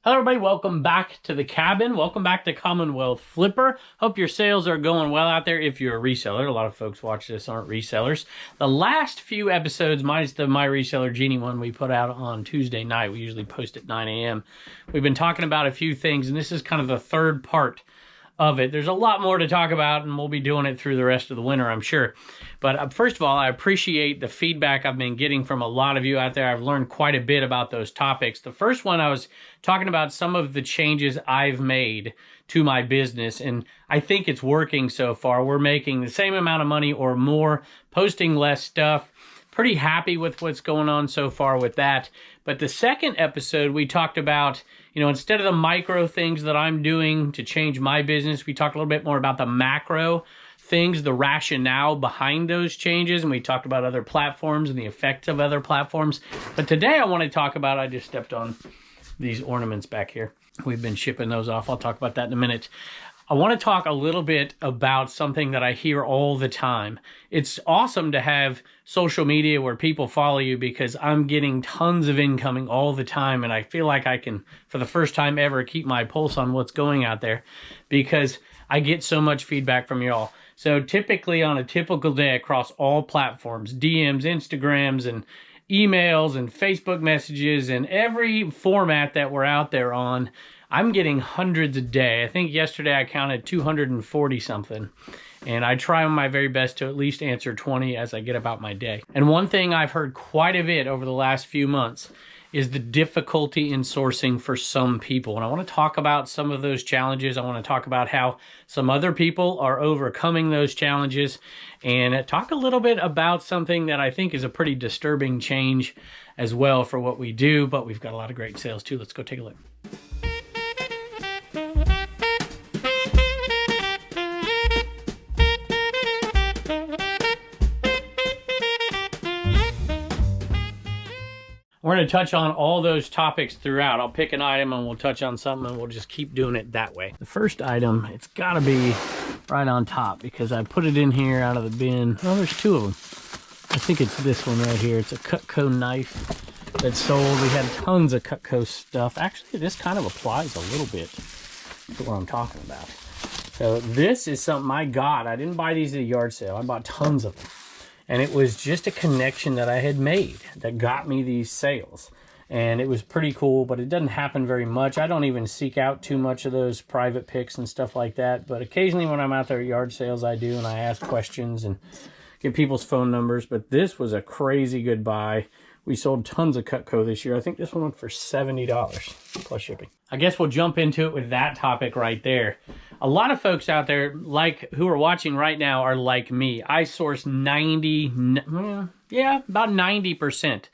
Hello everybody, welcome back to the cabin. Welcome back to Commonwealth Flipper. Hope your sales are going well out there if you're a reseller. A lot of folks watch this aren't resellers. The last few episodes, minus the My Reseller Genie one we put out on Tuesday night. We usually post at 9 a.m. We've been talking about a few things, and this is kind of the third part of it. There's a lot more to talk about, and we'll be doing it through the rest of the winter, I'm sure. But first of all, I appreciate the feedback I've been getting from a lot of you out there. I've learned quite a bit about those topics. The first one, I was talking about some of the changes I've made to my business, and I think it's working so far. We're making the same amount of money or more, posting less stuff. Pretty happy with what's going on so far with that. But the second episode, we talked about, instead of the micro things that I'm doing to change my business, we talked a little bit more about the macro things, the rationale behind those changes, and we talked about other platforms and the effects of other platforms. But today I want to talk about, I just stepped on these ornaments back here. We've been shipping those off. I'll talk about that in a minute. I want to talk a little bit about something that I hear all the time. It's awesome to have social media where people follow you because I'm getting tons of incoming all the time, and I feel like I can, for the first time ever, keep my pulse on what's going out there because I get so much feedback from y'all. So typically on a typical day across all platforms, DMs, Instagrams, and emails, and Facebook messages, and every format that we're out there on, I'm getting hundreds a day. I think yesterday I counted 240 something. And I try my very best to at least answer 20 as I get about my day. And one thing I've heard quite a bit over the last few months is the difficulty in sourcing for some people. And I want to talk about some of those challenges. I want to talk about how some other people are overcoming those challenges and talk a little bit about something that I think is a pretty disturbing change as well for what we do. But we've got a lot of great sales too. Let's go take a look. We're going to touch on all those topics throughout. I'll pick an item and we'll touch on something and we'll just keep doing it that way. The first item, it's got to be right on top because I put it in here out of the bin. Oh, there's two of them. I think it's this one right here. It's a Cutco knife that's sold. We had tons of Cutco stuff. Actually, this kind of applies a little bit to what I'm talking about. So this is something I got. I didn't buy these at a yard sale. I bought tons of them. And it was just a connection that I had made that got me these sales. And it was pretty cool, but it doesn't happen very much. I don't even seek out too much of those private picks and stuff like that. But occasionally when I'm out there at yard sales, I do, and I ask questions and get people's phone numbers. But this was a crazy good buy. We sold tons of Cutco this year. I think this one went for $70 plus shipping. I guess we'll jump into it with that topic right there. A lot of folks out there, who are watching right now, are like me. I source about 90%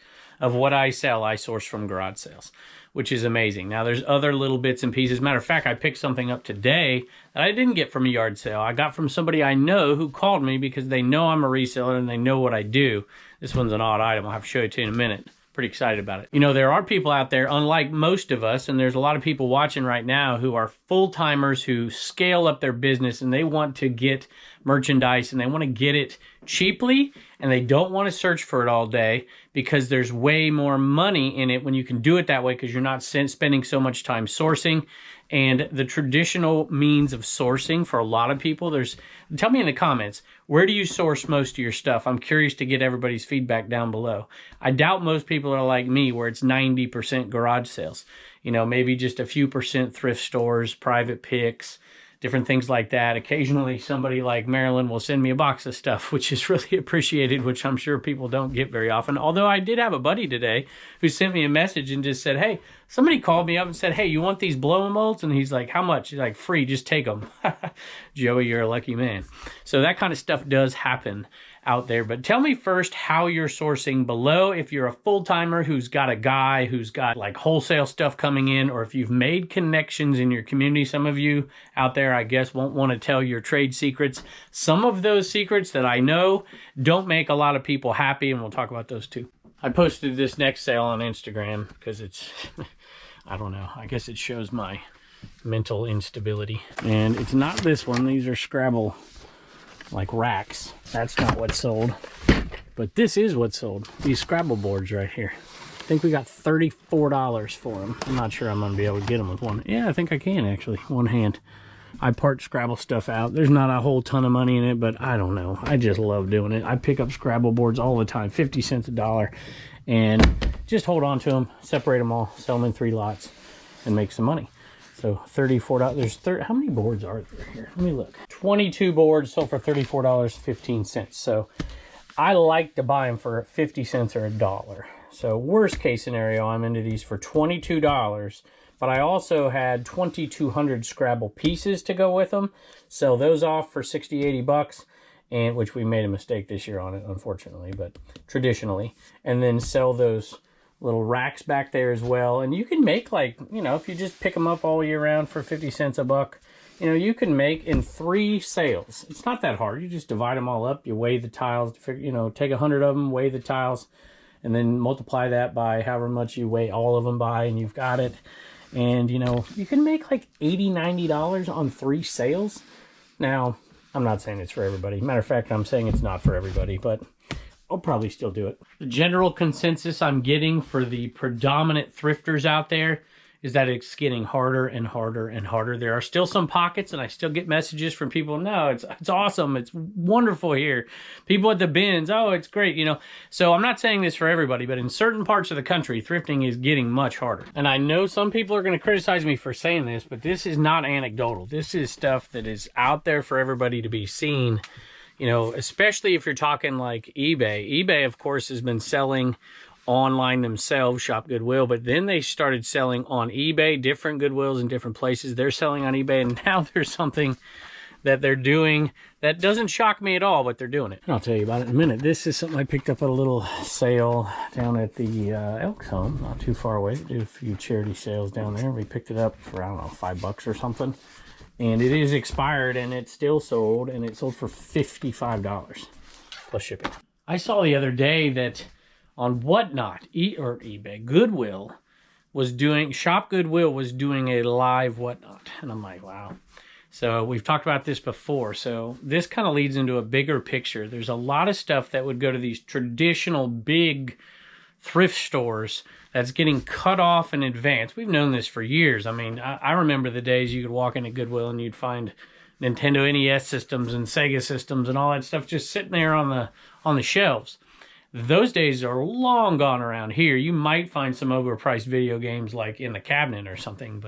of what I sell, I source from garage sales, which is amazing. Now, there's other little bits and pieces. Matter of fact, I picked something up today that I didn't get from a yard sale. I got from somebody I know who called me because they know I'm a reseller and they know what I do. This one's an odd item. I'll have to show it to you in a minute. Pretty excited about it. There are people out there, unlike most of us, and there's a lot of people watching right now who are full-timers who scale up their business and they want to get merchandise and they want to get it cheaply and they don't want to search for it all day because there's way more money in it when you can do it that way because you're not spending so much time sourcing. And the traditional means of sourcing for a lot of people, tell me in the comments, where do you source most of your stuff? I'm curious to get everybody's feedback down below. I doubt most people are like me where it's 90% garage sales. Maybe just a few percent thrift stores, private picks, different things like that. Occasionally somebody like Marilyn will send me a box of stuff, which is really appreciated, which I'm sure people don't get very often. Although I did have a buddy today who sent me a message and just said, hey, somebody called me up and said, hey, you want these blow molds? And he's like, how much? He's like, free, just take them. Joey, you're a lucky man. So that kind of stuff does happen out there. But tell me first how you're sourcing below. If you're a full-timer who's got a guy who's got like wholesale stuff coming in, or if you've made connections in your community. Some of you out there, I guess, won't want to tell your trade secrets. Some of those secrets that I know don't make a lot of people happy, and we'll talk about those too. I posted this next sale on Instagram because it's, I don't know, I guess it shows my mental instability. And it's not this one. These are Scrabble racks. That's not what's sold. But this is what's sold. These Scrabble boards right here. think we got $34 for them. I'm not sure I'm going to be able to get them with one. Yeah, I think I can actually, one hand. I part Scrabble stuff out. There's not a whole ton of money in it, but I don't know. I just love doing it. I pick up Scrabble boards all the time, 50 cents a dollar, and just hold on to them, separate them all, sell them in 3 lots, and make some money. So $34. How many boards are there here? Let me look. 22 boards sold for $34.15. So I like to buy them for 50 cents or $1. So worst case scenario, I'm into these for $22. But I also had 2,200 Scrabble pieces to go with them. Sell those off for 60, 80 bucks, and which we made a mistake this year on it, unfortunately, but traditionally. And then sell those little racks back there as well. And you can make, like, you know, if you just pick them up all year round for 50 cents a buck, you know, you can make in 3 sales. It's not that hard. You just divide them all up. You weigh the tiles, you know, take 100 of them, weigh the tiles, and then multiply that by however much you weigh all of them by, and you've got it. And, you know, you can make like $80, $90 on 3 sales. Now, I'm not saying it's for everybody. Matter of fact, I'm saying it's not for everybody, but I'll probably still do it. The general consensus I'm getting for the predominant thrifters out there is that it's getting harder and harder and harder. There are still some pockets, and I still get messages from people, no, it's awesome, it's wonderful here. People at the bins, oh, it's great, you know. So I'm not saying this for everybody, but in certain parts of the country, thrifting is getting much harder. And I know some people are going to criticize me for saying this, but this is not anecdotal. This is stuff that is out there for everybody to be seen. You know, especially if you're talking like eBay. eBay, of course, has been selling online themselves, Shop Goodwill, but then they started selling on eBay, different Goodwills in different places. They're selling on eBay, and now there's something that they're doing that doesn't shock me at all, but they're doing it. And I'll tell you about it in a minute. This is something I picked up at a little sale down at the Elks Home, not too far away. They did a few charity sales down there. We picked it up for, I don't know, $5 or something. And it is expired, and it's still sold, and it sold for $55 plus shipping. I saw the other day that on Whatnot, eBay, Goodwill was doing, Shop Goodwill was doing a live Whatnot. And I'm like, wow. So we've talked about this before. So this kind of leads into a bigger picture. There's a lot of stuff that would go to these traditional big thrift stores that's getting cut off in advance. We've known this for years. I mean, I remember the days you could walk into Goodwill and you'd find Nintendo NES systems and Sega systems and all that stuff just sitting there on the shelves. Those days are long gone around here. You might find some overpriced video games like in the cabinet or something,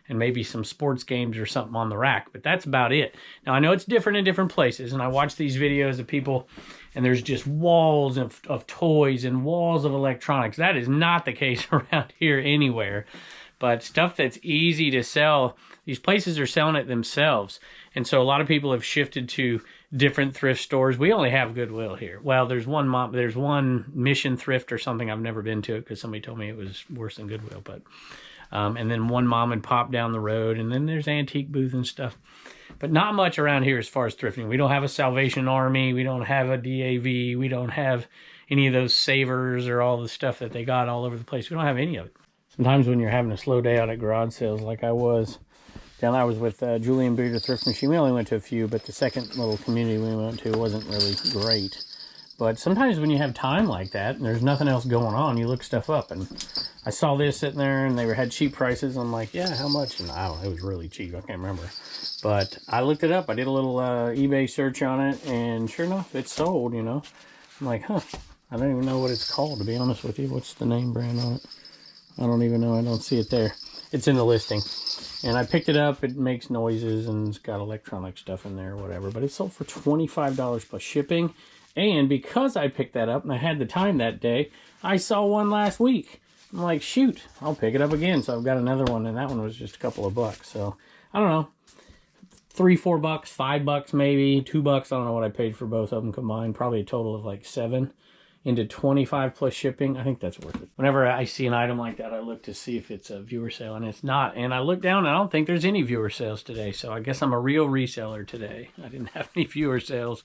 and maybe some sports games or something on the rack, but that's about it. Now, I know it's different in different places, and I watch these videos of people, and there's just walls of toys and walls of electronics. That is not the case around here anywhere. But stuff that's easy to sell, these places are selling it themselves. And so a lot of people have shifted to different thrift stores. We only have Goodwill here. Well, there's one Mission Thrift or something. I've never been to it because somebody told me it was worse than Goodwill. But and then one mom and pop down the road, and then there's antique booth and stuff. But not much around here as far as thrifting. We don't have a Salvation Army. We don't have a DAV. We don't have any of those savers or all the stuff that they got all over the place. We don't have any of it. Sometimes when you're having a slow day out at garage sales like I was with Julian Beater Thrift Machine. We only went to a few, but the second little community we went to wasn't really great. But sometimes when you have time like that and there's nothing else going on, you look stuff up. And I saw this sitting there and they had cheap prices. I'm like, yeah, how much? And I don't know, it was really cheap. I can't remember. But I looked it up. I did a little eBay search on it, and sure enough, it's sold, you know. I'm like, huh, I don't even know what it's called, to be honest with you. What's the name brand on it? I don't even know. I don't see it there. It's in the listing. And I picked it up. It makes noises and it's got electronic stuff in there or whatever. But it sold for $25 plus shipping. And because I picked that up and I had the time that day, I saw one last week. I'm like, shoot, I'll pick it up again. So I've got another one, and that one was just a couple of bucks. So I don't know, $3, $4, $5 maybe, $2. I don't know what I paid for both of them combined. Probably a total of like $7 into $25 plus shipping. I think that's worth it. Whenever I see an item like that, I look to see if it's a viewer sale, and it's not. And I look down, and I don't think there's any viewer sales today. So I guess I'm a real reseller today. I didn't have any viewer sales.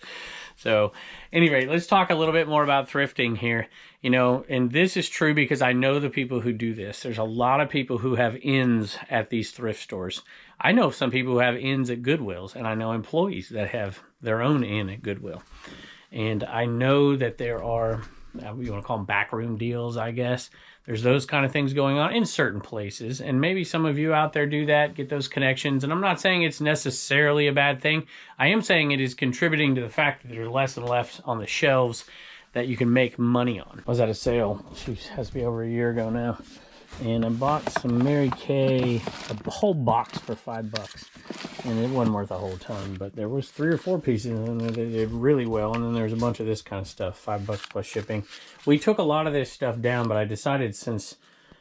So anyway, let's talk a little bit more about thrifting here. You know, and this is true because I know the people who do this. There's a lot of people who have inns at these thrift stores. I know some people who have inns at Goodwills, and I know employees that have their own inn at Goodwill. And I know that there are, you want to call them backroom deals, I guess. There's those kind of things going on in certain places. And maybe some of you out there do that, get those connections. And I'm not saying it's necessarily a bad thing. I am saying it is contributing to the fact that there's less and less on the shelves that you can make money on. I was at a sale, sheesh, has to be over a year ago now. And I bought some Mary Kay, a whole box for $5. And it wasn't worth a whole ton, but there was 3 or 4 pieces and they did really well. And then there's a bunch of this kind of stuff, $5 plus shipping. We took a lot of this stuff down, but I decided since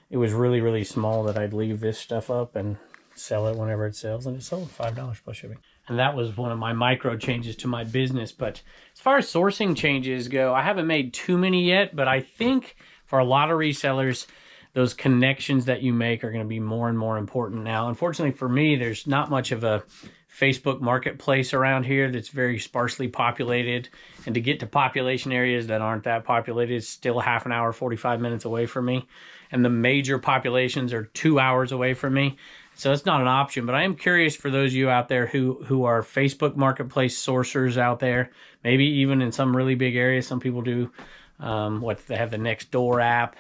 it was really, really small that I'd leave this stuff up and sell it whenever it sells. And it sold $5 plus shipping. And that was one of my micro changes to my business. But as far as sourcing changes go, I haven't made too many yet, but I think for a lot of resellers, those connections that you make are going to be more and more important now. Unfortunately for me, there's not much of a Facebook marketplace around here that's very sparsely populated. And to get to population areas that aren't that populated is still half an hour, 45 minutes away from me. And the major populations are 2 hours away from me. So it's not an option, but I am curious for those of you out there who are Facebook marketplace sourcers out there, maybe even in some really big areas. Some people do they have the Nextdoor app.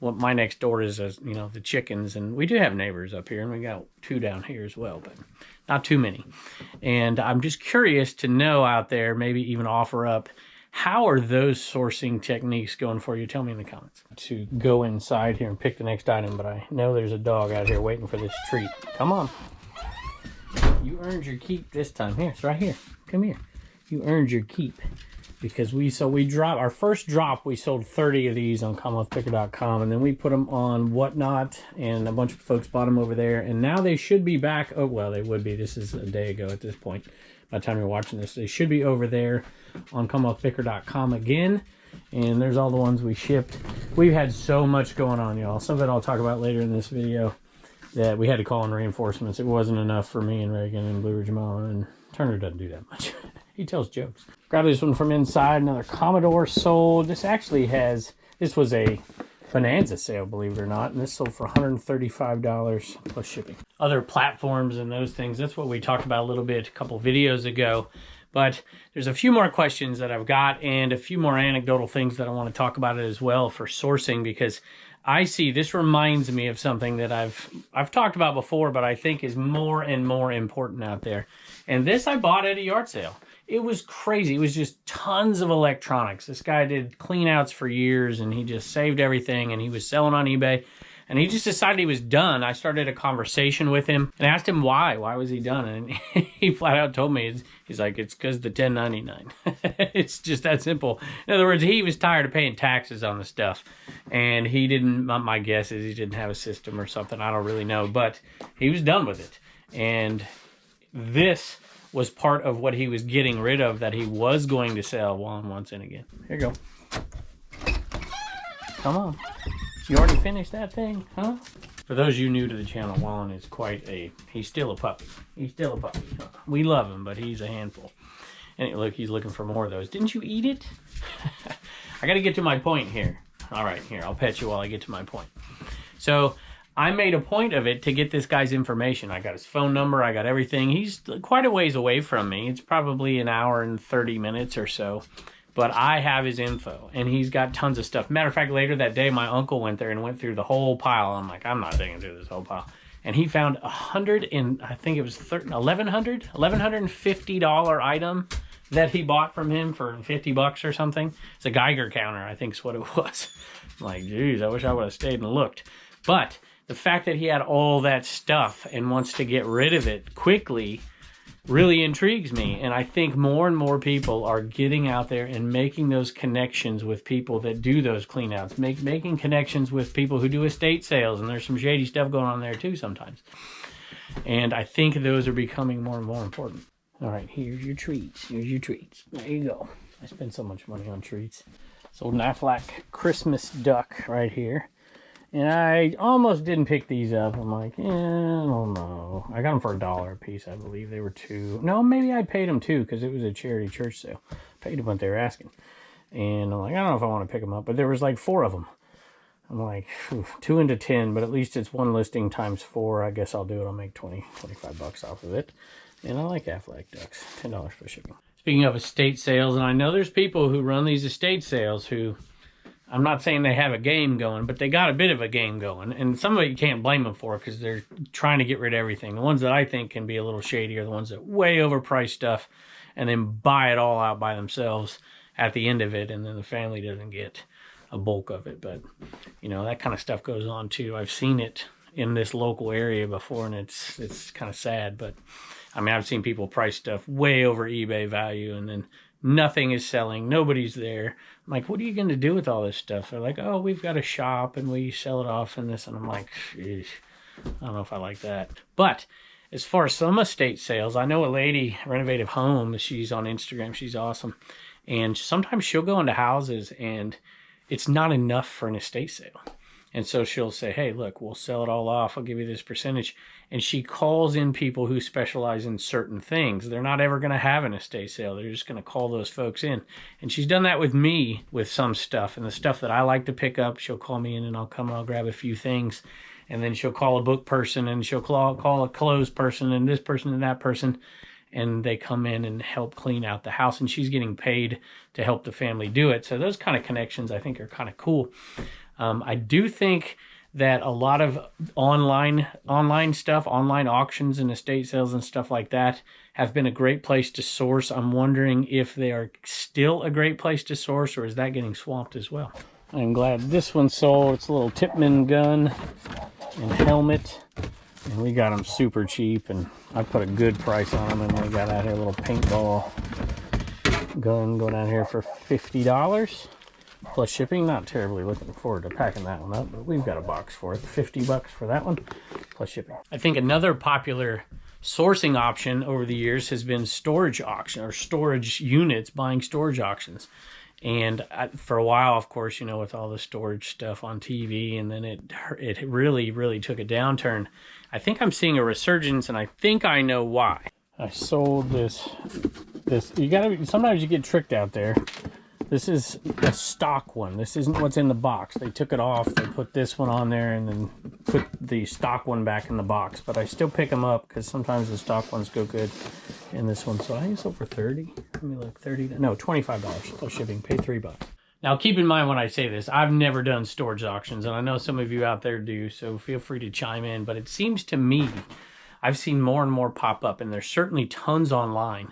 Well, my next door is, the chickens, and we do have neighbors up here, and we got 2 down here as well, but not too many. And I'm just curious to know out there, maybe even offer up, how are those sourcing techniques going for you? Tell me in the comments. To go inside here and pick the next item, but I know there's a dog out here waiting for this treat. Come on. You earned your keep this time. Here, it's right here. Come here. You earned your keep. Because we dropped our first drop, we sold 30 of these on CommonwealthPicker.com, and then we put them on Whatnot, and a bunch of folks bought them over there, and now they should be back. Oh, well, they would be. This is a day ago at this point. By the time you're watching this, they should be over there on CommonwealthPicker.com again, and there's all the ones we shipped. We've had so much going on, y'all. Some of it I'll talk about later in this video, that we had to call in reinforcements. It wasn't enough for me and Reagan and Blue Ridge Mama, and Turner doesn't do that much. He tells jokes. Grab this one from inside. Another Commodore sold. This was a Bonanza sale, believe it or not. And this sold for $135 plus shipping. Other platforms and those things, that's what we talked about a little bit a couple videos ago. But there's a few more questions that I've got and a few more anecdotal things that I want to talk about it as well for sourcing, because I see this reminds me of something that I've talked about before, but I think is more and more important out there. And this I bought at a yard sale. It was crazy. It was just tons of electronics. This guy did clean outs for years, and he just saved everything, and he was selling on eBay, and he just decided he was done. I started a conversation with him and asked him why. Why was he done? And he flat out told me, he's like, it's because the 1099. It's just that simple. In other words, he was tired of paying taxes on the stuff, and he didn't, my guess is he didn't have a system or something. I don't really know, but he was done with it. And this was part of what he was getting rid of that he was going to sell. Juan wants in again. Here you go. Come on. You already finished that thing, huh? For those of you new to the channel, Juan is he's still a puppy. He's still a puppy. We love him, but he's a handful. And look, he's looking for more of those. Didn't you eat it? I got to get to my point here. All right, here, I'll pet you while I get to my point. So I made a point of it to get this guy's information. I got his phone number. I got everything. He's quite a ways away from me. It's probably an hour and 30 minutes or so. But I have his info, and he's got tons of stuff. Matter of fact, later that day, my uncle went there and went through the whole pile. I'm like, I'm not digging through this whole pile. And he found $1,150 item that he bought from him for $50 or something. It's a Geiger counter, I think is what it was. I'm like, geez, I wish I would have stayed and looked. But the fact that he had all that stuff and wants to get rid of it quickly really intrigues me. And I think more and more people are getting out there and making those connections with people that do those cleanouts, making connections with people who do estate sales. And there's some shady stuff going on there too sometimes. And I think those are becoming more and more important. All right, here's your treats. Here's your treats. There you go. I spend so much money on treats. Sold an Aflac Christmas duck right here. And I almost didn't pick these up. I'm like, I don't know. I got them for $1 a piece, I believe. They were $2. No, maybe I paid them $2 because it was a charity church sale. Paid them what they were asking. And I'm like, I don't know if I want to pick them up. But there was like 4 of them. I'm like, 2 into 10, but at least it's one listing times 4. I guess I'll do it. I'll make 25 bucks off of it. And I like Aflac ducks. $10 for shipping. Speaking of estate sales, and I know there's people who run these estate sales who I'm not saying they have a game going, but they got a bit of a game going. And some of it you can't blame them for because they're trying to get rid of everything. The ones that I think can be a little shady are the ones that way overprice stuff and then buy it all out by themselves at the end of it, and then the family doesn't get a bulk of it. But, you know, that kind of stuff goes on too. I've seen it in this local area before, and it's kind of sad. But, I mean, I've seen people price stuff way over eBay value, and then nothing is selling. Nobody's there. I'm like, what are you going to do with all this stuff? They're like, oh, we've got a shop and we sell it off and this. And I'm like, I don't know if I like that. But as far as some estate sales, I know a lady, Renovative Home, she's on Instagram. She's awesome. And sometimes she'll go into houses and it's not enough for an estate sale. And so she'll say, hey, look, we'll sell it all off. I'll give you this percentage. And she calls in people who specialize in certain things. They're not ever going to have an estate sale. They're just going to call those folks in. And she's done that with me with some stuff. And the stuff that I like to pick up, she'll call me in and I'll come and I'll grab a few things. And then she'll call a book person and she'll call a clothes person and this person and that person. And they come in and help clean out the house. And she's getting paid to help the family do it. So those kind of connections I think are kind of cool. I do think that a lot of online stuff, online auctions and estate sales and stuff like that have been a great place to source. I'm wondering if they are still a great place to source, or is that getting swamped as well? I'm glad this one sold. It's a little Tipman gun and helmet, and we got them super cheap, and I put a good price on them, and we got out here a little paintball gun going out here for $50. Plus shipping. Not terribly looking forward to packing that one up, but we've got a box for it. $50 for that one, plus shipping. I think another popular sourcing option over the years has been storage auction or storage units, buying storage auctions. And for a while, of course, you know, with all the storage stuff on TV, and then it really took a downturn. I think I'm seeing a resurgence, and I think I know why. I sold this. Sometimes you get tricked out there. This is a stock one. This isn't what's in the box. They took it off. They put this one on there and then put the stock one back in the box. But I still pick them up because sometimes the stock ones go good in this one. So I think it's over 30. Let me look. $25 plus shipping. Pay $3. Now keep in mind when I say this, I've never done storage auctions, and I know some of you out there do. So feel free to chime in. But it seems to me I've seen more and more pop up, and there's certainly tons online.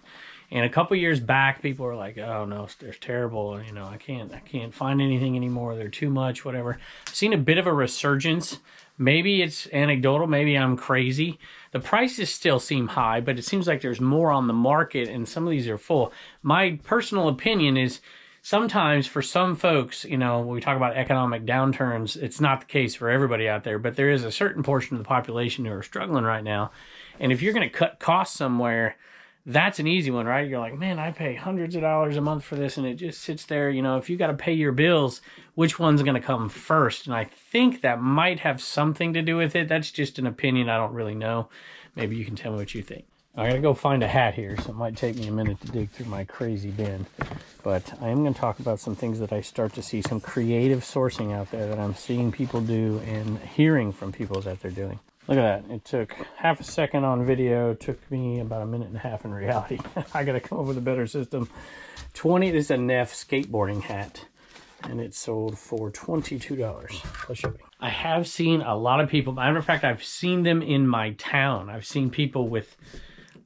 And a couple years back, people were like, oh no, they're terrible. You know, I can't find anything anymore. They're too much, whatever. I've seen a bit of a resurgence. Maybe it's anecdotal. Maybe I'm crazy. The prices still seem high, but it seems like there's more on the market and some of these are full. My personal opinion is sometimes for some folks, you know, when we talk about economic downturns, it's not the case for everybody out there, but there is a certain portion of the population who are struggling right now. And if you're going to cut costs somewhere, that's an easy one, right? You're like, man, I pay hundreds of dollars a month for this, and it just sits there. You know, if you got to pay your bills, which one's going to come first? And I think that might have something to do with it. That's just an opinion. I don't really know. Maybe you can tell me what you think. I got to go find a hat here, so it might take me a minute to dig through my crazy bin. But I am going to talk about some things that I start to see, some creative sourcing out there that I'm seeing people do and hearing from people that they're doing. Look at that. It took half a second on video. It took me about a minute and a half in reality. I got to come up with a better system. This is a Neff skateboarding hat, and it sold for $22 plus shipping. I have seen a lot of people. Matter of fact, I've seen them in my town. I've seen people with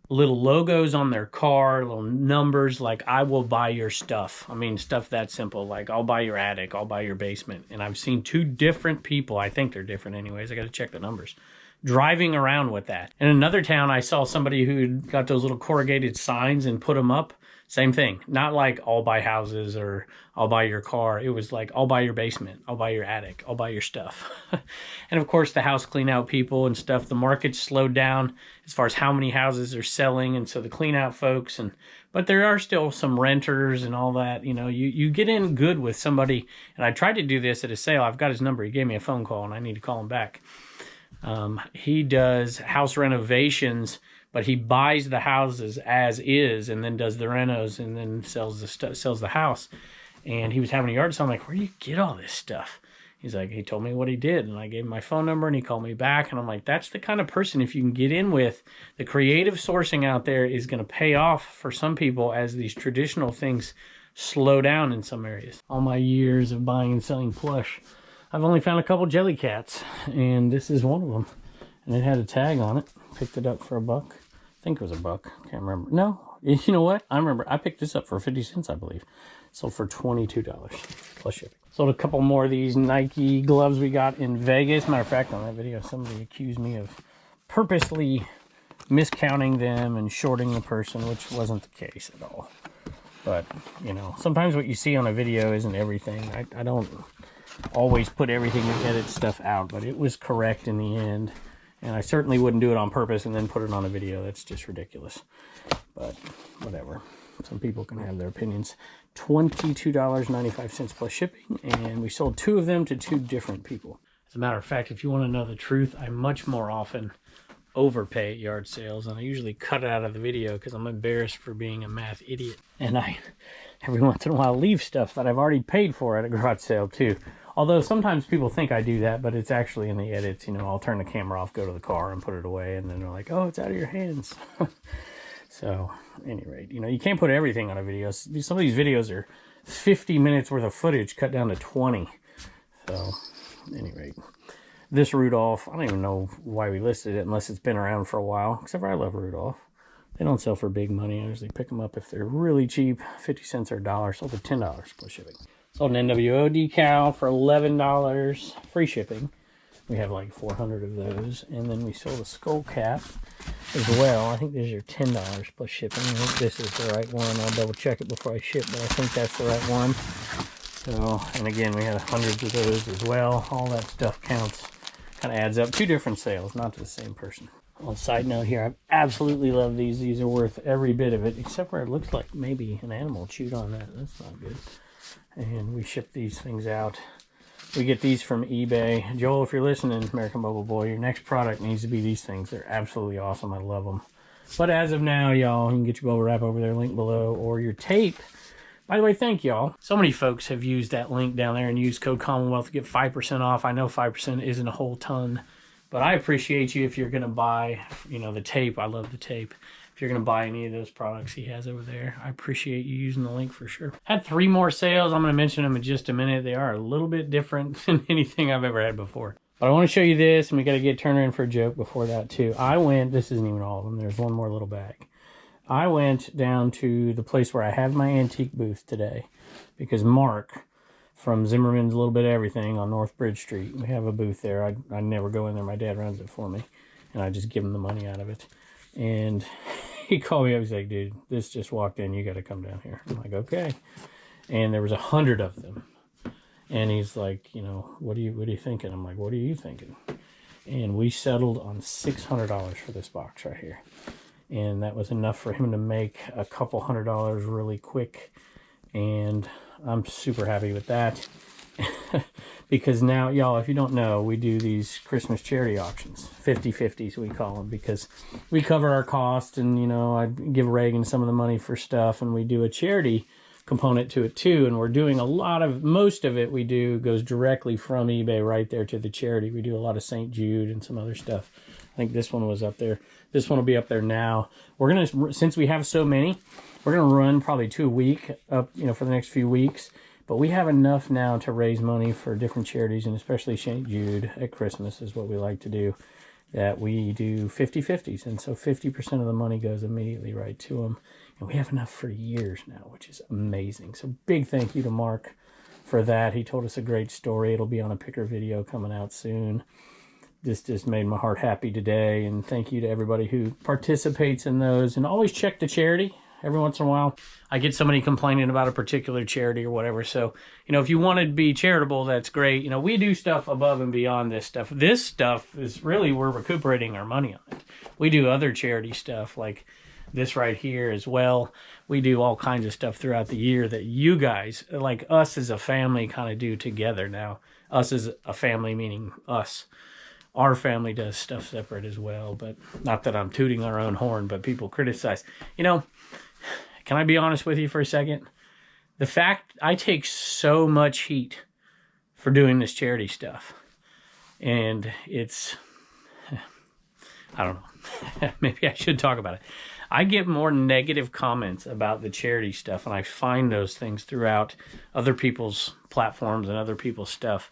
little logos on their car, little numbers like, I will buy your stuff. I mean, stuff that simple, like I'll buy your attic, I'll buy your basement. And I've seen two different people. I think they're different anyways. I got to check the numbers. Driving around with that. In another town, I saw somebody who got those little corrugated signs and put them up. Same thing. Not like I'll buy houses or I'll buy your car. It was like, I'll buy your basement. I'll buy your attic. I'll buy your stuff. And of course, the house clean out people and stuff. The market's slowed down as far as how many houses are selling. And so the clean out folks, but there are still some renters and all that. You know, you get in good with somebody. And I tried to do this at a sale. I've got his number. He gave me a phone call and I need to call him back. He does house renovations, but he buys the houses as is and then does the renos and then sells the house. And he was having a yard sale. I'm like, where do you get all this stuff? He's like, he told me what he did, and I gave him my phone number, and he called me back. And I'm like, that's the kind of person, if you can get in with, the creative sourcing out there is going to pay off for some people as these traditional things slow down in some areas. All my years of buying and selling plush, I've only found a couple jelly cats, and this is one of them. And it had a tag on it. Picked it up for $1. I think it was $1. Can't remember. No, you know what? I remember. I picked this up for 50 cents, I believe. Sold for $22 plus shipping. Sold a couple more of these Nike gloves we got in Vegas. Matter of fact, on that video, somebody accused me of purposely miscounting them and shorting the person, which wasn't the case at all. But, you know, sometimes what you see on a video isn't everything. I don't always put everything and edit stuff out, but it was correct in the end. And I certainly wouldn't do it on purpose and then put it on a video. That's just ridiculous. But whatever. Some people can have their opinions. $22.95 plus shipping, and we sold 2 of them to 2 different people. As a matter of fact, if you want to know the truth, I much more often overpay at yard sales, and I usually cut it out of the video because I'm embarrassed for being a math idiot. And I, every once in a while, leave stuff that I've already paid for at a garage sale too. Although sometimes people think I do that, but it's actually in the edits. You know, I'll turn the camera off, go to the car, and put it away, and then they're like, oh, it's out of your hands. So, at any rate, you know, you can't put everything on a video. Some of these videos are 50 minutes worth of footage cut down to 20. So, at any rate, this Rudolph, I don't even know why we listed it unless it's been around for a while, except for I love Rudolph. They don't sell for big money. I usually pick them up if they're really cheap, 50 cents or $1, sold for $10 plus shipping. Sold an NWO decal for $11, free shipping. We have like 400 of those. And then we sold a skull cap as well. I think these are $10 plus shipping. I think this is the right one. I'll double check it before I ship, but I think that's the right one. So, and again, we had hundreds of those as well. All that stuff counts, kind of adds up. 2 different sales, not to the same person. On a side note here, I absolutely love these. These are worth every bit of it, except for it looks like maybe an animal chewed on that. That's not good. And we ship these things out. We get these from eBay. Joel, if you're listening, American Bubble Boy, your next product needs to be these things. They're absolutely awesome. I love them. But as of now, y'all, you can get your bubble wrap over there, link below, or your tape. By the way, thank y'all. So many folks have used that link down there and used code Commonwealth to get 5% off. I know 5% isn't a whole ton, but I appreciate you if you're going to buy, you know, the tape. I love the tape. If you're going to buy any of those products he has over there, I appreciate you using the link for sure. Had 3 more sales. I'm going to mention them in just a minute. They are a little bit different than anything I've ever had before. But I want to show you this, and we got to get Turner in for a joke before that too. This isn't even all of them. There's one more little bag. I went down to the place where I have my antique booth today because Mark from Zimmerman's Little Bit of Everything on North Bridge Street, we have a booth there. I never go in there. My dad runs it for me, and I just give him the money out of it. And he called me up. He's like, dude, this just walked in. You got to come down here. I'm like, okay. And there was 100 of them. And he's like, you know, what are you thinking? I'm like, what are you thinking? And we settled on $600 for this box right here. And that was enough for him to make a couple $100 really quick. And I'm super happy with that. Because now, y'all, if you don't know, we do these Christmas charity auctions, 50-50s we call them, because we cover our cost, and, you know, I give Reagan some of the money for stuff, and we do a charity component to it too, and we're doing most of it we do goes directly from eBay right there to the charity. We do a lot of St. Jude and some other stuff. I think this one was up there. This one will be up there now. We're going to, since we have so many, we're going to run probably 2 a week up, you know, for the next few weeks. But we have enough now to raise money for different charities, and especially St. Jude at Christmas is what we like to do, that we do 50-50s. And so 50% of the money goes immediately right to them. And we have enough for years now, which is amazing. So big thank you to Mark for that. He told us a great story. It'll be on a picker video coming out soon. This just made my heart happy today. And thank you to everybody who participates in those. And always check the charity. Every once in a while, I get somebody complaining about a particular charity or whatever. So, you know, if you want to be charitable, that's great. You know, we do stuff above and beyond this stuff. This stuff is really, we're recuperating our money on it. We do other charity stuff like this right here as well. We do all kinds of stuff throughout the year that you guys, like us as a family, kind of do together now. Us as a family, meaning us. Our family does stuff separate as well, but not that I'm tooting our own horn, but people criticize. You know, can I be honest with you for a second? The fact I take so much heat for doing this charity stuff, and it's, I don't know, maybe I should talk about it. I get more negative comments about the charity stuff, and I find those things throughout other people's platforms and other people's stuff.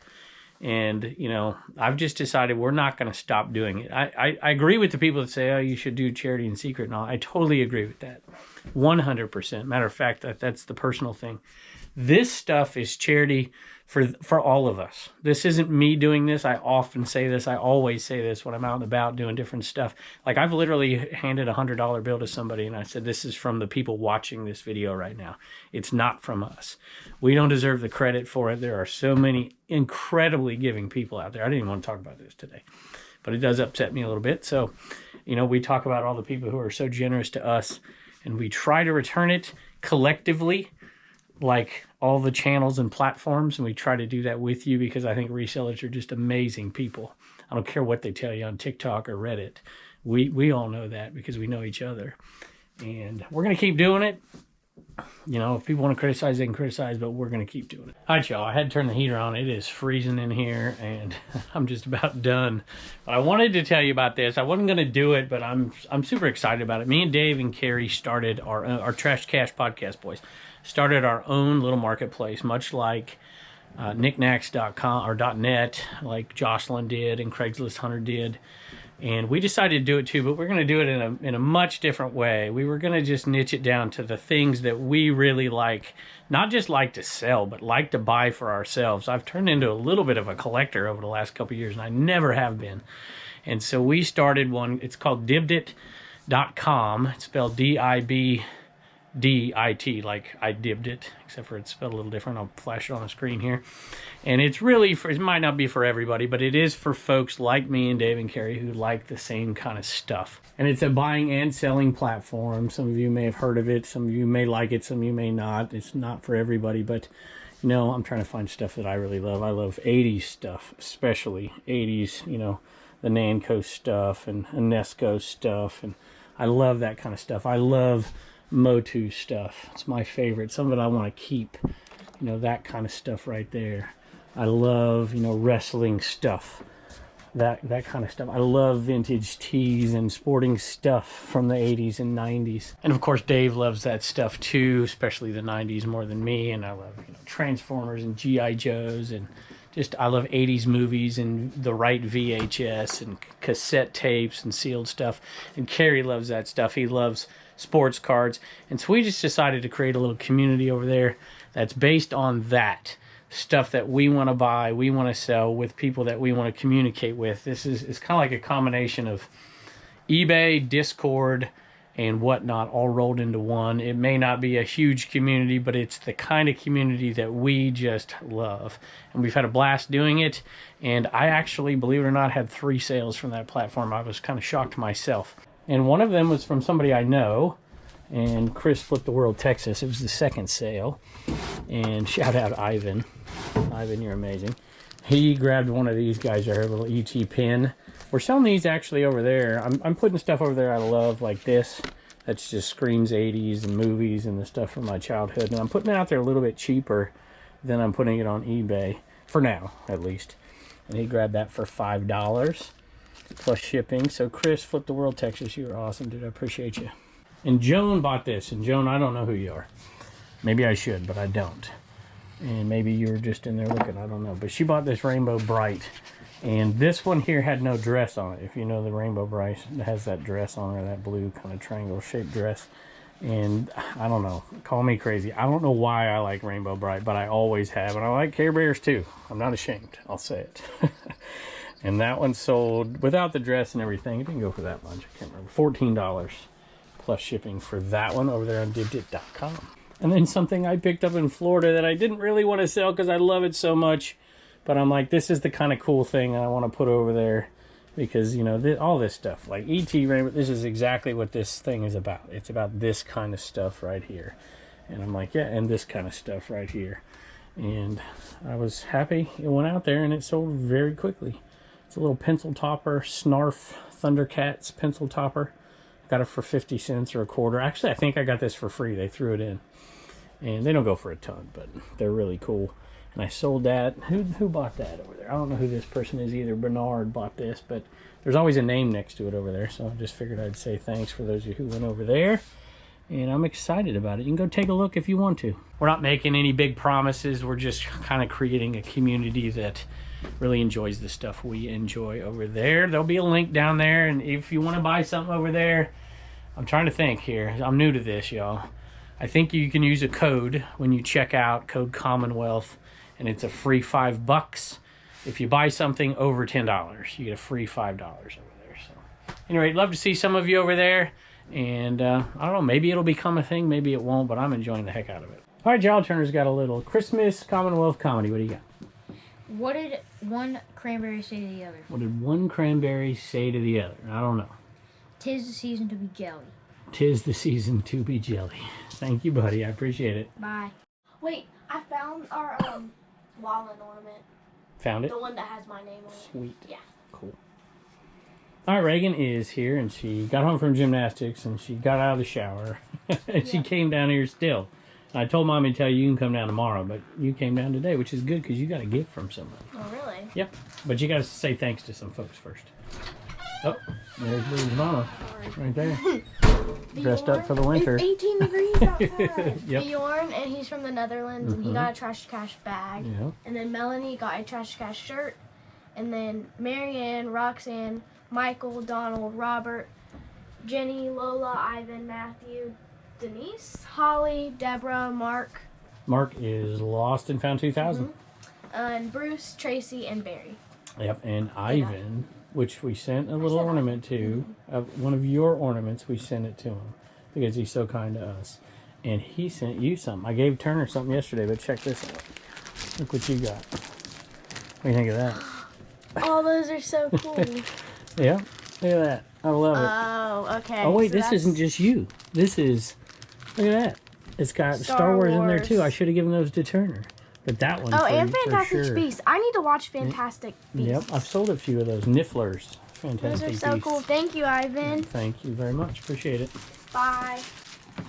And, you know, I've just decided we're not going to stop doing it. I agree with the people that say, oh, you should do charity in secret and all. I totally agree with that. 100%. Matter of fact, that's the personal thing. This stuff is charity for all of us. This isn't me doing this. I often say this. I always say this when I'm out and about doing different stuff. Like, I've literally handed a $100 bill to somebody and I said, this is from the people watching this video right now. It's not from us. We don't deserve the credit for it. There are so many incredibly giving people out there. I didn't even want to talk about this today, but it does upset me a little bit. So, you know, we talk about all the people who are so generous to us, and we try to return it collectively, like all the channels and platforms, and we try to do that with you because I think resellers are just amazing people. I don't care what they tell you on TikTok or Reddit. We all know that because we know each other. And we're going to keep doing it. You know, if people want to criticize, they can criticize, but we're going to keep doing it. All right, y'all, I had to turn the heater on. It is freezing in here, and I'm just about done. But I wanted to tell you about this. I wasn't going to do it, but I'm super excited about it. Me and Dave and Carrie started our Trash Cash podcast, boys. Started our own little marketplace, much like knickknacks.com or .net, like Jocelyn did and Craigslist Hunter did. And we decided to do it too, but we're going to do it in a much different way. We were going to just niche it down to the things that we really like, not just like to sell, but like to buy for ourselves. I've turned into a little bit of a collector over the last couple of years, and I never have been. And so we started one. It's called dibdit.com. It's spelled DIBDIT, like I dibbed it, except for it's spelled a little different. I'll flash it on the screen here. And it's really, it might not be for everybody, but it is for folks like me and Dave and Carrie who like the same kind of stuff. And it's a buying and selling platform. Some of you may have heard of it. Some of you may like it. Some of you may not. It's not for everybody, but you know, I'm trying to find stuff that I really love. I love 80s stuff, especially 80s, you know, the Nanco stuff and Nesco stuff. And I love that kind of stuff. I love Motu stuff. It's my favorite. Some of it I want to keep, you know, that kind of stuff right there. I love, you know, wrestling stuff, that kind of stuff. I love vintage tees and sporting stuff from the 80s and 90s. And of course, Dave loves that stuff too, especially the 90s more than me. And I love, you know, Transformers and G.I. Joes, and just, I love 80s movies and the right VHS and cassette tapes and sealed stuff. And Carrie loves that stuff. He loves sports cards. And so we just decided to create a little community over there that's based on that stuff that we want to buy, we want to sell, with people that we want to communicate with. It's kind of like a combination of eBay, Discord, and whatnot all rolled into one. It may not be a huge community, but it's the kind of community that we just love. And we've had a blast doing it. And I actually, believe it or not, had 3 sales from that platform. I was kind of shocked myself. And one of them was from somebody I know, and Chris Flip the World, Texas. It was the second sale. And shout out Ivan. Ivan, you're amazing. He grabbed one of these guys right here, a little ET pin. We're selling these actually over there. I'm putting stuff over there I love, like this. That's just screams 80s and movies and the stuff from my childhood. And I'm putting it out there a little bit cheaper than I'm putting it on eBay, for now, at least. And he grabbed that for $5 plus shipping. So Chris Flip the World, Texas, you are awesome, dude. I appreciate you. And Joan bought this. And Joan, I don't know who you are. Maybe I should, but I don't. And maybe you were just in there looking, I don't know. But she bought this Rainbow Bright. And this one here had no dress on it. If you know the Rainbow Bright, it has that dress on there, that blue kind of triangle shaped dress. And I don't know, call me crazy. I don't know why I like Rainbow Bright, but I always have. And I like Care Bears too. I'm not ashamed, I'll say it. And that one sold without the dress and everything. It didn't go for that much, I can't remember. $14 plus shipping for that one over there on dibdit.com. And then something I picked up in Florida that I didn't really want to sell because I love it so much. But I'm like, this is the kind of cool thing I want to put over there. Because, you know, all this stuff, like ET Rainbow, this is exactly what this thing is about. It's about this kind of stuff right here. And I'm like, yeah, and this kind of stuff right here. And I was happy it went out there and it sold very quickly. It's a little pencil topper, Snarf Thundercats pencil topper. Got it for 50 cents or a quarter. Actually, I think I got this for free. They threw it in. And they don't go for a ton, but they're really cool. And I sold that. Who bought that over there? I don't know who this person is either. Bernard bought this, but there's always a name next to it over there. So I just figured I'd say thanks for those of you who went over there. And I'm excited about it. You can go take a look if you want to. We're not making any big promises. We're just kind of creating a community that really enjoys the stuff we enjoy over there. There'll be a link down there. And if you want to buy something over there, I'm trying to think here. I'm new to this, y'all. I think you can use a code when you check out, code Commonwealth, and it's a free $5. If you buy something over $10, you get a free $5 over there. So anyway, love to see some of you over there. And I don't know, maybe it'll become a thing, maybe it won't, but I'm enjoying the heck out of it. All right, Jolly Turner's got a little Christmas Commonwealth comedy. What do you got? What did one cranberry say to the other? What did one cranberry say to the other? I don't know. 'Tis the season to be jelly. 'Tis the season to be jelly. Thank you, buddy. I appreciate it. Bye. Wait, I found our wallet ornament. Found it? The one that has my name on it. Sweet. Yeah. Cool. All right, Reagan is here, and she got home from gymnastics, and she got out of the shower, and she came down here still. And I told Mommy to tell you can come down tomorrow, but you came down today, which is good because you got a gift from somebody. Oh, really? Yep. But you got to say thanks to some folks first. Oh, there's Blue's mama right there. Dressed up for the winter. It's 18 degrees outside. Yep. Bjorn, and he's from the Netherlands, and he got a Trash Cash bag. Yeah. And then Melanie got a Trash Cash shirt. And then Marianne, Roxanne, Michael, Donald, Robert, Jenny, Lola, Ivan, Matthew, Denise, Holly, Deborah, Mark. Mark is lost and found 2000. And Bruce, Tracy, and Barry. Yep, and Ivan, which we sent a little ornament to, one of your ornaments, we sent it to him because he's so kind to us. And he sent you something. I gave Turner something yesterday, but check this out. Look what you got. What do you think of that? Oh, those are so cool. Yeah, look at that. I love it. Oh, okay. Oh, wait, so this isn't just you. This is, look at that. It's got Star Wars in there, too. I should have given those to Turner. But that one, and Fantastic sure. Beasts. I need to watch Fantastic Beasts. Yep, I've sold a few of those. Nifflers. Fantastic Those are so Beasts. cool. Thank you, Ivan. Thank you very much. Appreciate it. Bye.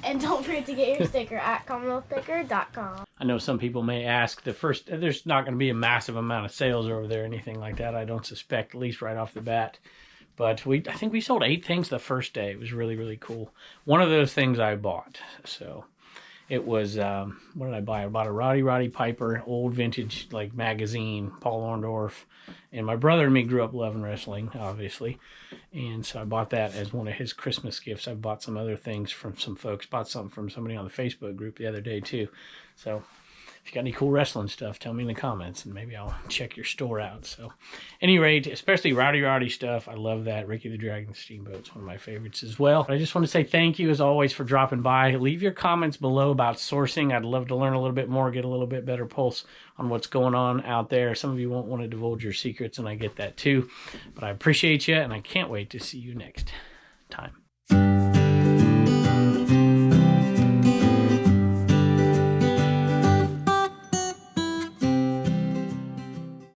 And don't forget to get your sticker at CommonwealthPicker.com. I know some people may ask, there's not going to be a massive amount of sales over there or anything like that. I don't suspect, at least right off the bat. But I think we sold 8 things the first day. It was really, really cool. One of those things I bought. So it was, what did I buy? I bought a Roddy Piper, old vintage like magazine, Paul Orndorff. And my brother and me grew up loving wrestling, obviously. And so I bought that as one of his Christmas gifts. I bought some other things from some folks. Bought something from somebody on the Facebook group the other day, too. So if you got any cool wrestling stuff, tell me in the comments, and maybe I'll check your store out. So, at any rate, especially Roddy stuff, I love that. Ricky the Dragon Steamboat's one of my favorites as well. But I just want to say thank you, as always, for dropping by. Leave your comments below about sourcing. I'd love to learn a little bit more, get a little bit better pulse on what's going on out there. Some of you won't want to divulge your secrets, and I get that too. But I appreciate you, and I can't wait to see you next time.